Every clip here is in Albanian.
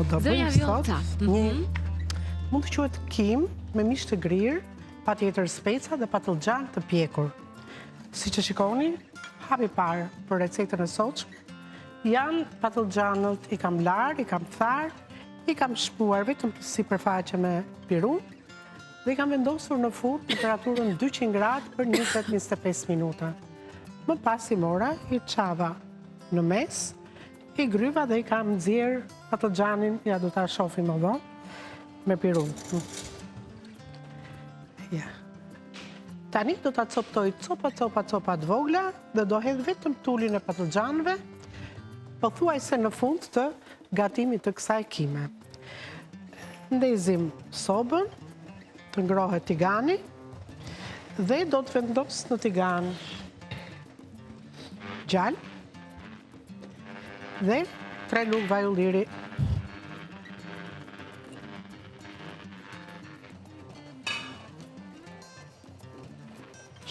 do bëjmë sot mund të quhet kim me mish të grirë, patjetër speca dhe patlıcan të pjekur. Siç e shikoni, hapi parë për recetën e sotshme janë patlıcanët, i kam larë, i kam tharë, i kam shpuar vetëm sipërfaqe me pirun dhe i kam vendosur në furrë temperaturën 200 gradë për 20-25 minuta. Më pas i mora, i çava në mes, i gryva dhe i kam nxjerr patlıcanin, ja do ta shohim më vonë, me pirun. Ja. Tani do ta coptoj copa të vogla dhe do hedh vetëm tulin e patlıcanëve, pothuajse në fund të gatimit të kësaj kime. Ndezim sobën, të ngrohet tigani dhe do të vendos në tigan gjallë dhe 3 lugë vaj ulliri.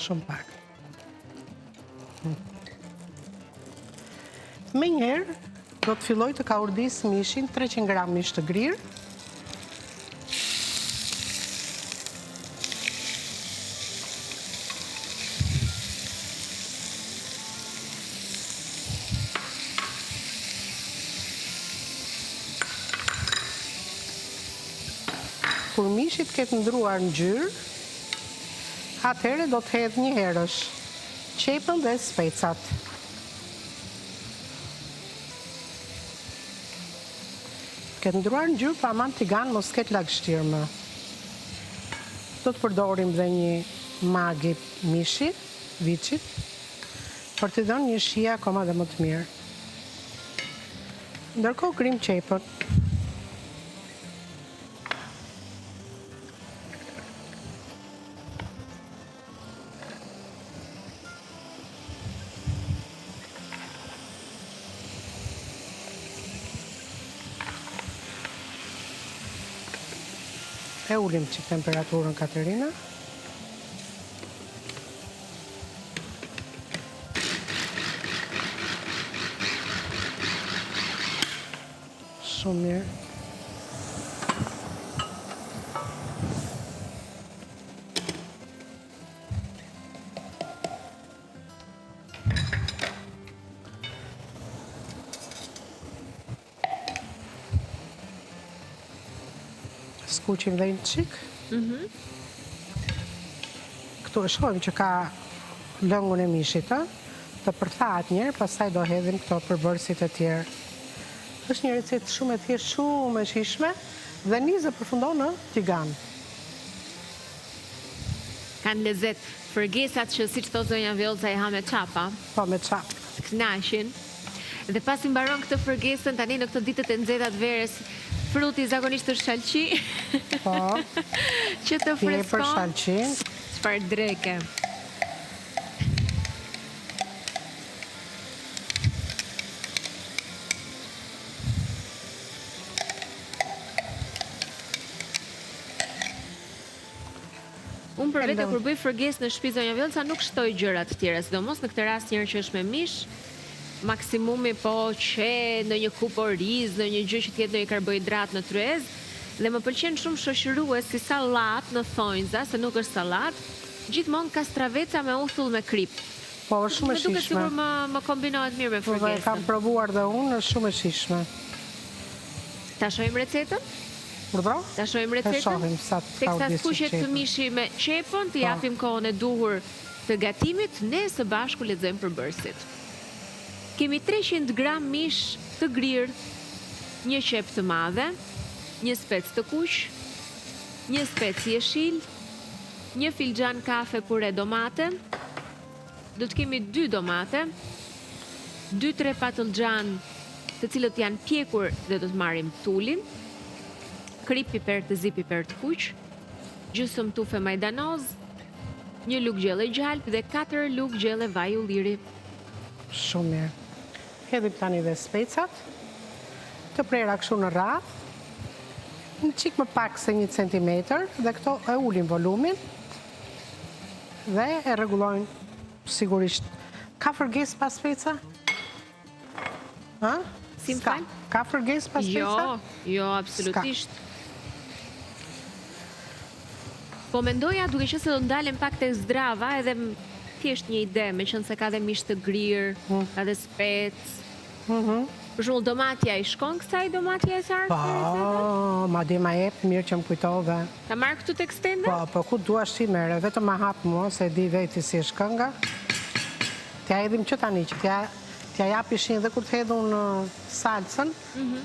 Shumë pak. Me njerë, do të filloj të kaurdis mishin, 300 gram mish të grirë. Kur mishi të ketë ndruar në gjyrë, atëherë do të hedh një herësh qepën dhe specat. Ketë ndruar në gjyrë, pa aman tigan mos ketë lagështirë më. Do të përdorim dhe një magi mishi, viçit, për të dhënë një shije akoma dhe më të mirë. Ndërkohë grim qepën. E ullim që temperaturën, Katerina. Shumë mirë. Skuqim dhe një qik. Këtu e shohim që ka lëngun e mishit, të përthahet njerë, pastaj do hedhim këto përbërësit e tjerë. Është një recetë shumë e thjeshtë, shumë e shijshme dhe nizë përfundon në tigan. Kanë lezet fërgesat që siç thotë zonja Vjollca e ha me çapa. Po, me çap. Të kënaqin. Dhe pasi mbaron këtë fërgesën tani në këto ditët e nxehta të verës, fruti zakonisht është shalqi. Po. Që të freskon. Për shalqi. Çfarë dreke. Unë për vete kur bëj fërgesë në shtëpi zonja Vjollca nuk shtoj gjëra të tjera, sidomos në këtë rast njërë që është me mish, maksimumi po që në një kup oriz, në një gjë që tjetë në një karbohidrat në tryez, dhe më pëlqen shumë shoqërues si sallat në thonjza, se nuk është sallat, gjithmonë kastraveca me uthull me krip. Po, është shumë e shishme. Më duke sigur më kombinohet mirë me fërgesën. Kam provuar dhe unë, është shumë e shishme. Ta shohim recetën? Urdhro? Ta shohim recetën? Ta shohim sa të teksa skuqet të mishi me qepën, të japim kohën e duhur të gatimit, ne së bashku lexojmë përbërësit. Kemi 300 gram mish të grirë, një qep të madhe, një spec të kuq, një spec jeshil, një filxhan kafe pure domate, do të kemi 2 domate, 2-3 patlıcan të cilët janë pjekur dhe do të marrim tulin, krip piper të zi, piper të kuq, gjysmë tufe majdanoz, 1 lugë gjelle gjalp dhe 4 lugë gjelle vaj ulliri. Shumë mirë. Hedhim tani dhe specat, të prera kështu në radhë, një qik më pak se 1 centimetër, dhe këto e ullim volumin, dhe e rregullojnë sigurisht. Ka fërgesë pas speca? Ha? Si më fal? Ka fërgesë pas speca? Jo, absolutisht. Po mendoja duke që se do ndalem pak të zdrava edhe thjesht një ide, me qënë se ka dhe mish të grirë, ka dhe spec. Për shumë, domatja i shkon kësaj domatja e sartë? Po, ma di ma jep, mirë që më kujtove. Ta marrë këtu të ekstenda? Po, ku dua shi mere, vetëm ma hapë mua, se di veti si shkënga. Tja edhim që tani, që tja japi shin dhe kur të hedhu në salsën,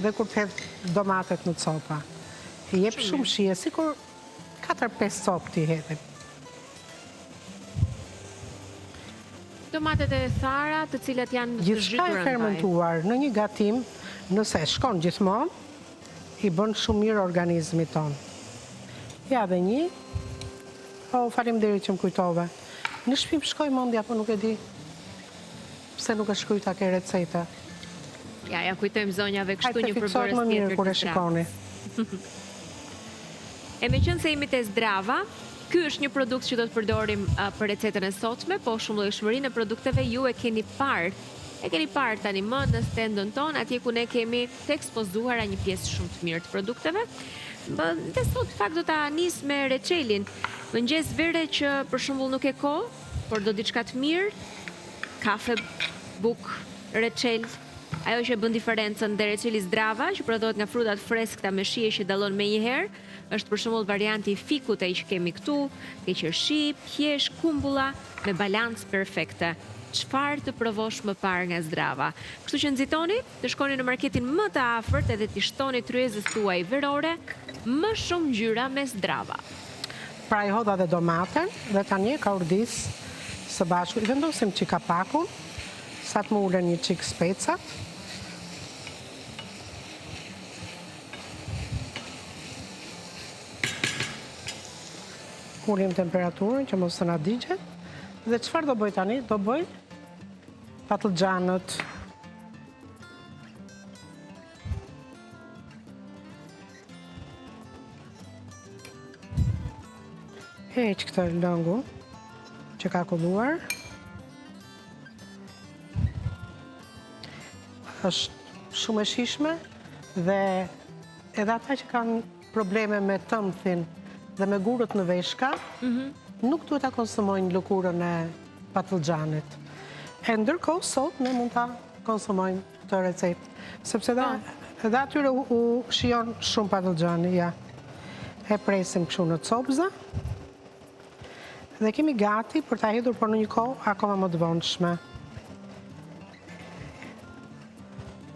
dhe kur të hedhë domatet në copa. I jep shumë shie, si kur 4-5 copë t'i hedhim. Tomatet e thara, të cilat janë të Gjithçka zhytura e në vaj. fermentuar në një gatim, nëse shkon gjithmonë, i bën shumë mirë organizmit tonë. Ja dhe një, faleminderit që më kujtove. Në shtëpi shkoj mendja, po nuk e di pse nuk e shkruajta ke receta. Ja kujtojmë zonjave kështu Hajde një të fiksohet përbërës më mirë tjetër kur të e shikoni. E me qënë se jemi të zdrava, ky është një produkt që do të përdorim për recetën e sotme, po shumë llojshmërinë e produkteve ju e keni parë tani më në stendën tonë, atje ku ne kemi të ekspozuara një pjesë shumë të mirë të produkteve. Dhe sot fakt do ta nis me reçelin. Mëngjes vere që për shembull nuk e kohë, por do diçka të mirë, kafe, buk, reçel. Ajo që bën diferencën dhe reçeli zdrava, që prodhohet nga frutat freskëta me shije që dallon me njëherë, është për shembull varianti i fikut ai që kemi këtu, ke qershi, pjesh, kumbulla me balancë perfekte. Çfarë të provosh më parë nga zdrava. Kështu që nxitoni, të shkoni në marketin më të afërt edhe t'i shtoni tryezës tuaj verore më shumë ngjyra me zdrava. Pra i hodha dhe domaten, dhe tani ka urdis së bashku. I vendosim qika pakun, sa të më ulen një qik specat. Ulim temperaturën që mos të na digjet. Dhe çfarë do bëj tani? Do bëj patlıgjanët. Heq këtë lëngun që ka kulluar. Është shumë e shishme dhe edhe ata që kanë probleme me tëmthin dhe me gurët në veshka, nuk duhet ta konsumojnë lëkurën e patlıgjanit. E ndërkohë sot ne mund ta konsumojmë këtë recetë, sepse edhe atyre u shijon shumë patlıgjani, ja. E presim kështu në copza. Dhe kemi gati për ta hedhur por në një kohë akoma më të vonshme.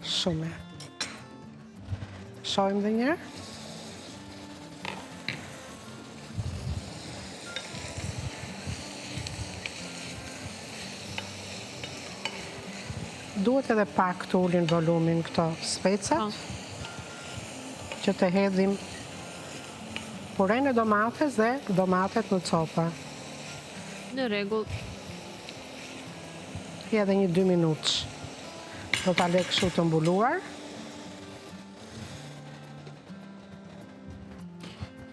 Shumë. Shohim edhe një herë. Duhet edhe pak të ulin volumin këto specat, që të hedhim puren e domates dhe domatet në copa. Në rregull. I edhe një 2 minutë. Do ta lë kështu të mbuluar.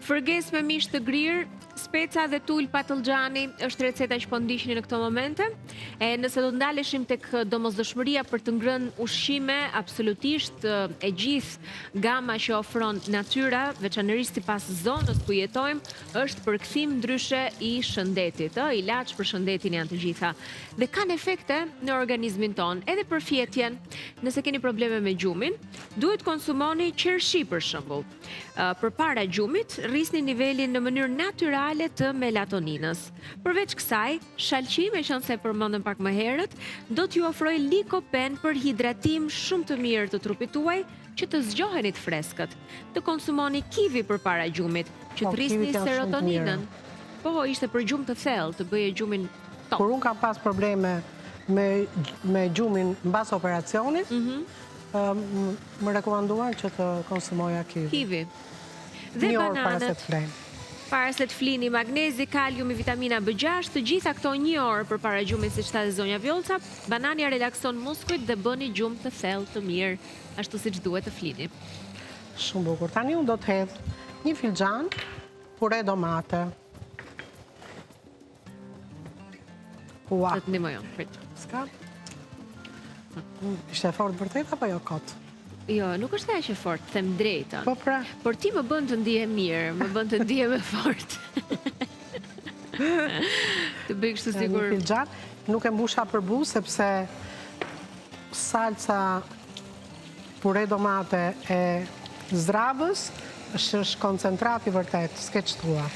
Fërges me mish të grirë, speca dhe tul patlıgjani është receta që po ndiqni në këto momente. E nëse do ndaleshim tek domosdoshmëria për të ngrënë ushqime, absolutisht e gjithë gama që ofron natyra, veçanërisht sipas zonës ku jetojmë, është përkthim ndryshe i shëndetit, ilaç për shëndetin janë të gjitha. Dhe kanë efekte në organizmin ton, edhe për fjetjen. Nëse keni probleme me gjumin, duhet konsumoni qershi për shembull. Përpara gjumit, rrisni nivelin në mënyrë natyrale të melatoninës. Përveç kësaj, shalqi, me qenë se përmendëm pak më herët, do t'ju ofroj likopen për hidratim shumë të mirë të trupit tuaj, që të zgjoheni të freskët. Të konsumoni kivi përpara gjumit, që të rrisni serotoninën. Po, ishte për gjumë të thellë, të bëje gjumin top. Kur unë kam pas probleme me gjumin mbas operacionit, më rekomanduan që të konsumoja kivi. Kivi. Dhe një orë para se bananet. të flejmë. Para se të flini, magnezi, kaliumi, vitamina B6, të gjitha këto një orë për para gjumit, si shtatë zonja Vjolca, banania relakson muskujt dhe bëni gjumë të thellë të mirë, ashtu siç duhet të flini. Shumë bukur. Tani unë do të hedh një filxhan pure domate. Ua, Do të ndihmojon, prit. s'ka? Ishte fort vërtet apo jo kot? Jo, nuk është aq e fort, them drejtën. Po pra. Por ti më bën të ndihem mirë, më bën të ndihem e fort. Të bëj kështu sigur. Një filxhan, nuk e mbusha për bu, sepse salca pure domate e zdravës është koncentrat i vërtet, s'ke qëtua.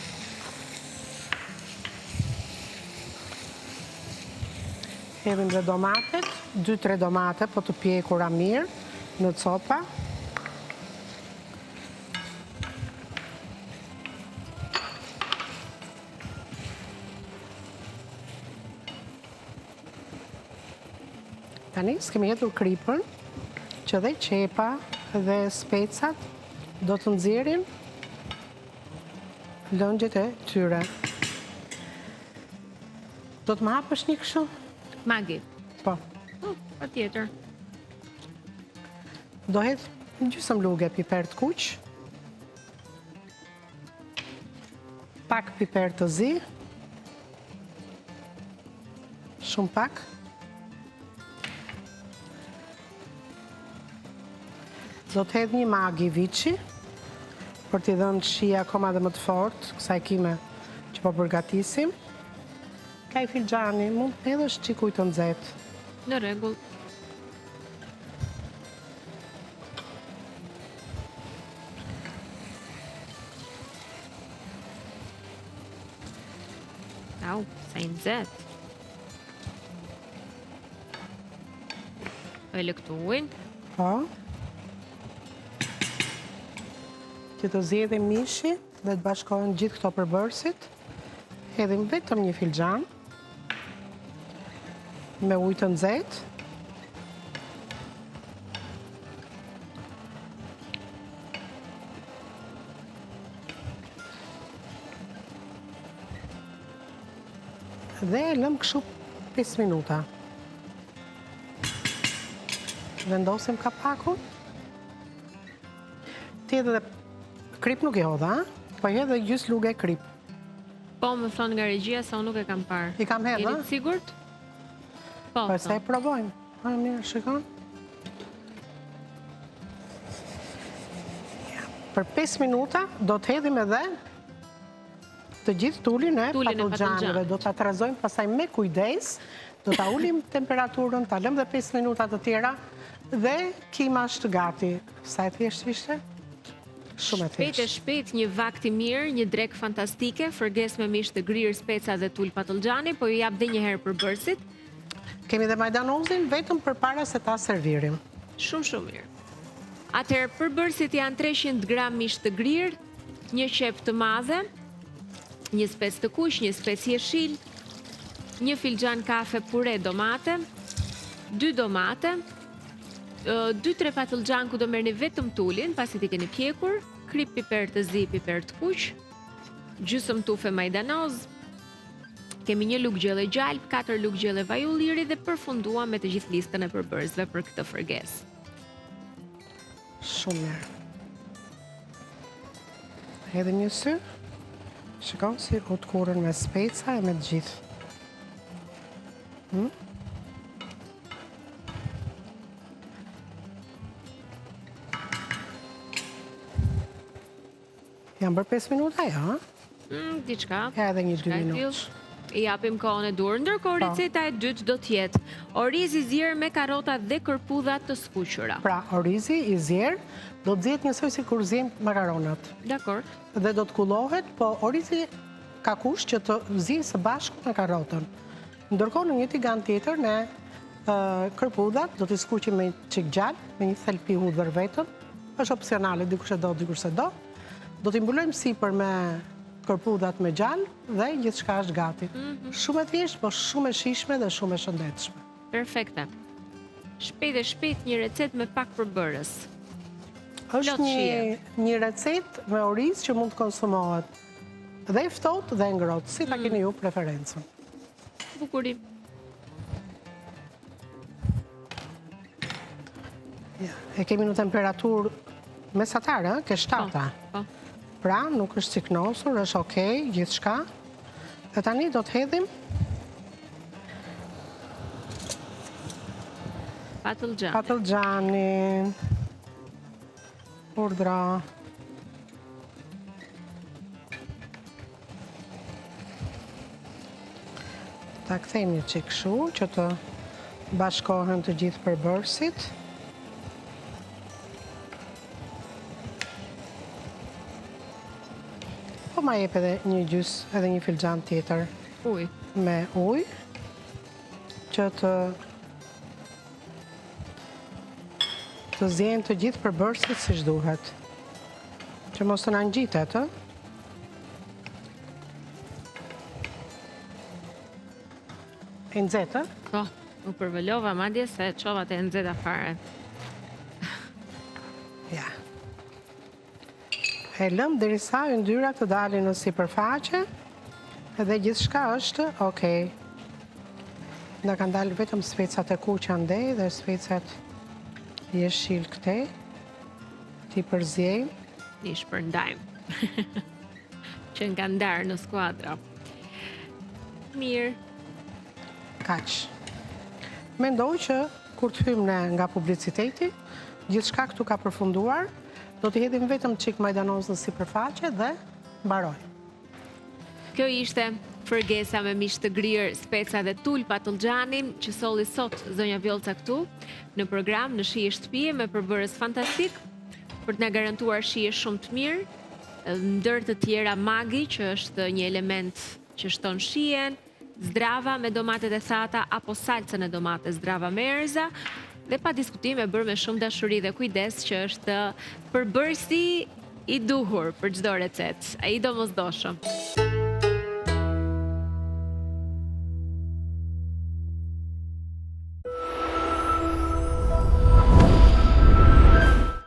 Hedhim dhe domatet, 2-3 domate, po të pjekura mirë në copa. Tani, s'kemi jetur kripën, që dhe qepa dhe specat do të nxjerrin lëngjet e tyre. Do të më hapësh një kështu? Magi. Po. Patjetër. Do hedh gjysmë luge piper të kuq, pak piper të zi, shumë pak, do të hedh një magi viçi, për t'i dhënë shija akoma dhe më të fort, kësaj kime që po përgatisim. Kaj filxhani, mund edhe shqikuj të nxehtë. Në rregull. Au, sa i nxehtë. E lëktuin. Po. Që të zjedhim mishi dhe të bashkojnë gjithë këto përbërësit. Hedhim vetëm një filxhan me ujë të nxehtë. Dhe e lëm kështu 5 minuta. Vendosim kapakun. Ti edhe krip nuk e hodha, po e hedh dhe gjysmë luge krip. Po, më thonë nga regjia se unë nuk e kam parë. I kam hedhë, Jeni të sigurt? Po, Po, se e provojmë. Ha, mirë, shikon. Për 5 minuta do të hedhim edhe të gjithë tullin e patlıgjanëve. Do të atrazojmë pasaj me kujdes, do të ulim temperaturën, të lëm dhe 5 minuta të tjera dhe kima është gati. Sa e thjesht ishte? Shumë e thjesht. Shpejt, një vakt i mirë, një drek fantastike, fërges me mish të grirë, speca dhe tull patlıgjani, po ju jap dhe një herë për bërësit. Kemi dhe majdanozin vetëm për para se ta servirim. Shumë mirë. Atëherë, për bërësit janë 300 gram mish të grirë, një qep të madhe, një spec të kuq, një spec jeshil, një filxhan kafe pure domate, 2 domate, 2-3 patlıgjan ku do merrni vetëm tullin, pasi t'i keni pjekur, krip piper të zi, piper të kuq, gjysmë tufe majdanoz, kemi një lugë gjelle gjalp, 4 lugë gjelle vaj ulliri dhe përfunduam me të gjithë listën e përbërësve për këtë fërgesë. Shumë mirë. Hedhim një sy. Shikon si u të kurën me speca e me të gjithë. Jam bërë 5 minuta, ja? Diçka. Ja edhe një 2 minutë. I japim kohën e dur, ndërkohë receta e dytë do të jetë oriz i zier me karrota dhe kërpudha të skuqura. Pra, orizi i zier do të zihet njësoj si kur zim makaronat. Dakor. Dhe do të kullohet, po orizi ka kush që të zihet së bashku me karrotën. Ndërkohë në një tigan tjetër ne kërpudhat do t'i skuqim me çik gjallë, me një thelpi hudhër vetëm. Është opsionale, dikush e do, dikush e do. Do t'i mbulojmë sipër me kërpudhat me gjallë dhe gjithçka është gati. Shumë e thjeshtë, po shumë e shijshme dhe shumë e shëndetshme. Perfekte. Shpejt një recet me pak përbërës. Është një recet me oriz që mund të konsumohet dhe i ftohtë dhe ngrohtë, si ta keni ju preferencën. Bukurim. E kemi në temperaturë mesatare, ke 7. Po. Pra, nuk është ciknosur, është okej, gjithçka. Dhe tani do të hedhim patlıgjanin. urdhra. Ta kthejmë një çik kështu që të bashkohen të gjithë përbërësit. Po ma jep edhe një gjys, edhe një filxhan tjetër Ujë. me ujë që të zjenë të gjithë përbërësit siç duhet. Që mos të na ngjitet, ë? E nxehtë, ë? Po, u përvëllova madje se çova të nxehta fare. Ja. E lëm derisa yndyrat të dalin në sipërfaqe edhe gjithçka është okay. Na kanë dalë vetëm specat e kuqe andej dhe specat jeshil këtej. Ti përzjejmë. Një shpërndajmë. Që nga ndarë në skuadra. Mirë. Kaq. Mendoj që kur të hymë ne nga publiciteti, gjithçka këtu ka përfunduar, do të hedhim vetëm çik majdanoz në sipërfaqe dhe mbaroj. Kjo ishte fërgesa me mish të grirë, speca dhe tul patullxhanin që solli sot zonja Vjollca këtu në program në shije shtëpie me përbërës fantastik për të na garantuar shije shumë të mirë, ndër të tjera magi që është një element që shton shijen, zdrava me domatet e thata apo salcën e domate zdrava me erza dhe pa diskutim e bërë me shumë dashuri dhe kujdes që është përbërësi i duhur për çdo recet, ai domosdoshëm.